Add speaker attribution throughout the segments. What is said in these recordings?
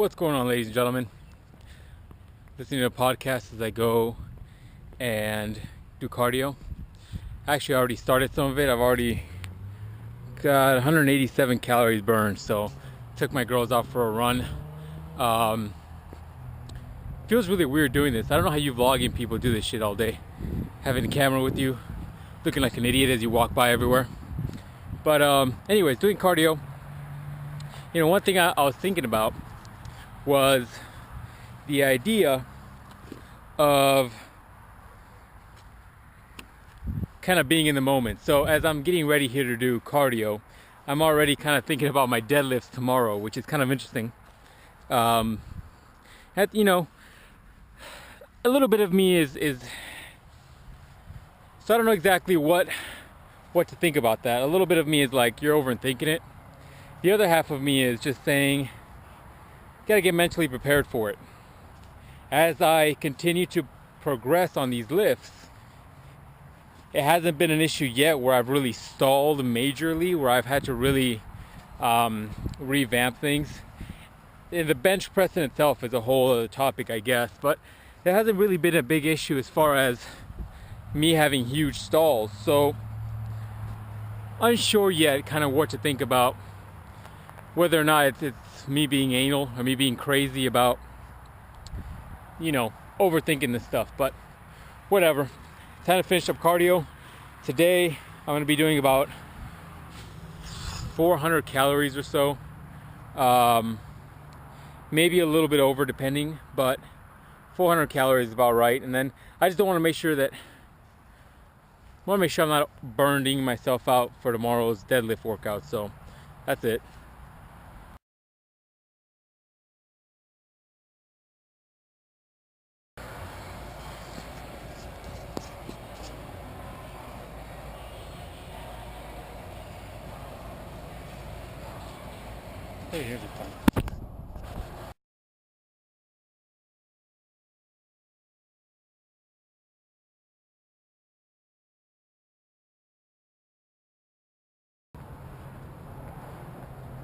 Speaker 1: What's going on, ladies and gentlemen? Listening to a podcast as I go and do cardio. Actually, I already started some of it. I've already got 187 calories burned, so took my girls out for a run. Feels really weird doing this. I don't know how you vlogging people do this shit all day, having a camera with you, looking like an idiot as you walk by everywhere. But anyways, doing cardio. You know, one thing I was thinking about was the idea of kind of being in the moment. So as I'm getting ready here to do cardio, I'm already kind of thinking about my deadlifts tomorrow, which is kind of interesting. You know, a little bit of me is so I don't know exactly what to think about that. A little bit of me is like, you're overthinking it. The other half of me is just saying, gotta get mentally prepared for it. As I continue to progress on these lifts, it hasn't been an issue yet where I've really stalled majorly, where I've had to really revamp things. And the bench press in itself is a whole other topic, I guess, but it hasn't really been a big issue as far as me having huge stalls. So unsure yet kind of what to think about, whether or not it's me being anal or me being crazy about, you know, overthinking this stuff. But whatever. Time to finish up cardio. Today I'm going to be doing about 400 calories or so. Maybe a little bit over depending, but 400 calories is about right. And then I just don't want to make sure I'm not burning myself out for tomorrow's deadlift workout. So that's it. Hey, here's the phone.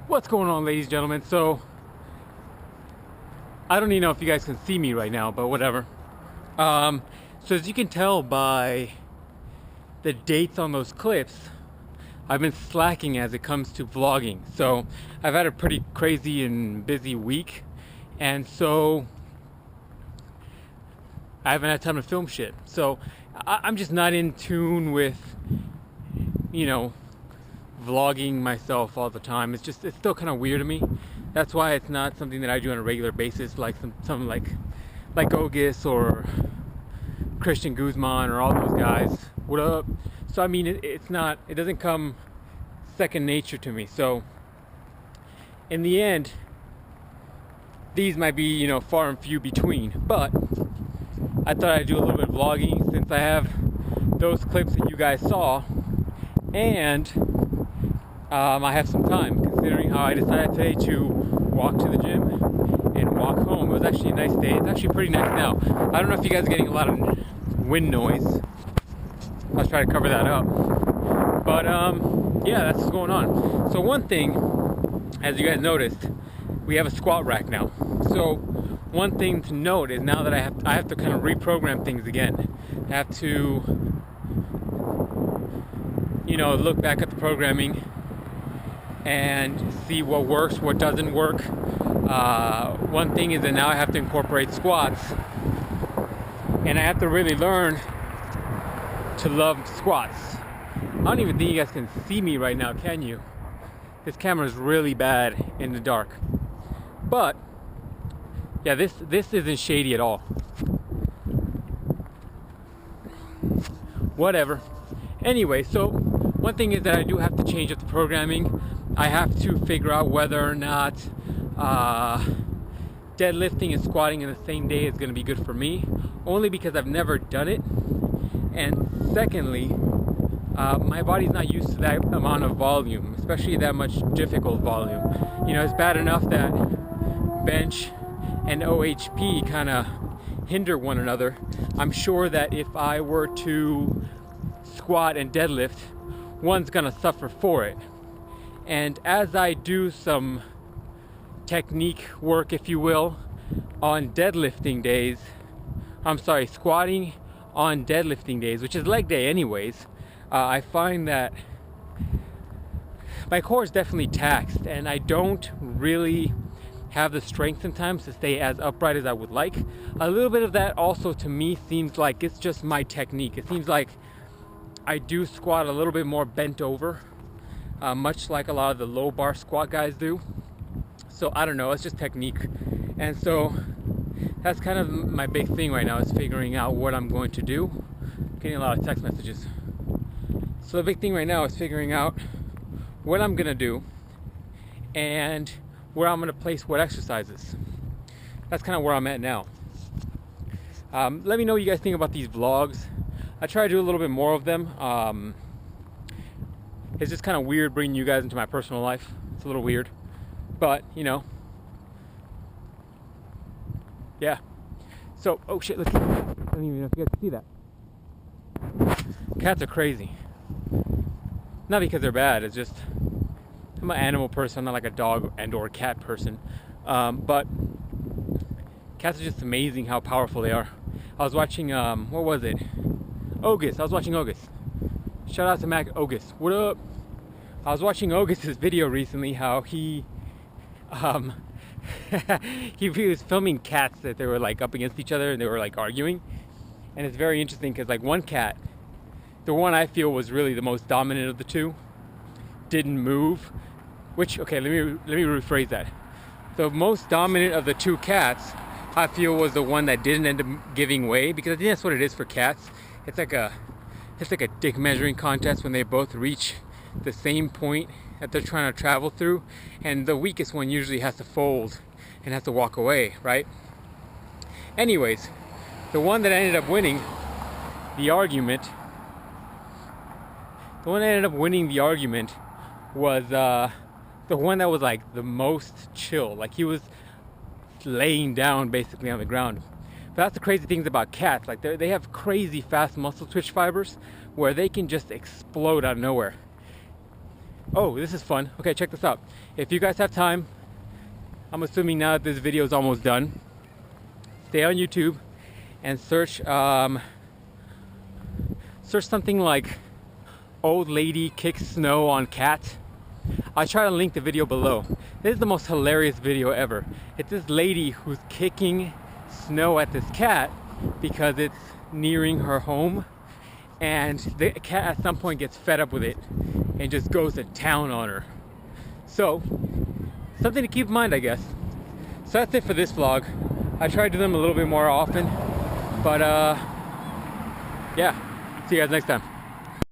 Speaker 1: What's going on, ladies and gentlemen? So I don't even know if you guys can see me right now, but whatever. So as you can tell by the dates on those clips, I've been slacking as it comes to vlogging. So I've had a pretty crazy and busy week, and so I haven't had time to film shit. So I'm just not in tune with, you know, vlogging myself all the time. It's still kind of weird to me. That's why it's not something that I do on a regular basis, like some like Ogus or Christian Guzman or all those guys. What up? So I mean, it doesn't come second nature to me. So in the end, these might be, you know, far and few between. But I thought I'd do a little bit of vlogging since I have those clips that you guys saw, and I have some time, considering how I decided today to walk to the gym and walk home. It was actually a nice day. It's actually pretty nice now. I don't know if you guys are getting a lot of wind noise. I'll try to cover that up. But yeah, that's what's going on. So one thing, as you guys noticed, we have a squat rack now. So one thing to note is now that I have to kind of reprogram things again. I have to, you know, look back at the programming and see what works, what doesn't work. One thing is that now I have to incorporate squats, and I have to really learn to love squats. I don't even think you guys can see me right now, can you? This camera is really bad in the dark. But yeah, this isn't shady at all. Whatever. Anyway, so one thing is that I do have to change up the programming. I have to figure out whether or not deadlifting and squatting in the same day is going to be good for me, only because I've never done it. And secondly, my body's not used to that amount of volume, especially that much difficult volume. You know, it's bad enough that bench and OHP kind of hinder one another. I'm sure that if I were to squat and deadlift, one's gonna suffer for it. And as I do some technique work, if you will, on deadlifting days. I'm sorry, squatting on deadlifting days, which is leg day anyways. I find that my core is definitely taxed, and I don't really have the strength sometimes to stay as upright as I would like. A little bit of that also to me seems like it's just my technique. It seems like I do squat a little bit more bent over, much like a lot of the low bar squat guys do. So I don't know, it's just technique. And so that's kind of my big thing right now, is figuring out what I'm going to do. I'm getting a lot of text messages. So the big thing right now is figuring out what I'm gonna do and where I'm gonna place what exercises. That's kind of where I'm at now. Let me know what you guys think about these vlogs. I try to do a little bit more of them. It's just kind of weird bringing you guys into my personal life. It's a little weird, but you know, yeah. So, oh shit, look. I don't even know if you guys can see that. Cats are crazy. Not because they're bad, it's just I'm an animal person. I'm not like a dog and or cat person. But cats are just amazing how powerful they are. I was watching, what was it? Ogus. I was watching Ogus. Shout out to Mac Ogus. What up? I was watching Ogus's video recently, how he he was filming cats that they were like up against each other and they were like arguing. And it's very interesting because like one cat, the one I feel was really the most dominant of the two, didn't move. Which, okay, let me rephrase that. The most dominant of the two cats, I feel, was the one that didn't end up giving way, because I think that's what it is for cats. It's like a dick measuring contest when they both reach the same point that they're trying to travel through, and the weakest one usually has to fold and has to walk away, right? Anyways, the one that ended up winning the argument, was the one that was like the most chill. Like he was laying down basically on the ground. But that's the crazy things about cats. Like they have crazy fast muscle twitch fibers where they can just explode out of nowhere. Oh, this is fun. Okay, check this out. If you guys have time, I'm assuming now that this video is almost done, stay on YouTube and search something like old lady kicks snow on cat. I'll try to link the video below. This is the most hilarious video ever. It's this lady who's kicking snow at this cat because it's nearing her home, and the cat at some point gets fed up with it and just goes to town on her. So, something to keep in mind, I guess. So that's it for this vlog. I try to do them a little bit more often, but yeah, see you guys next time.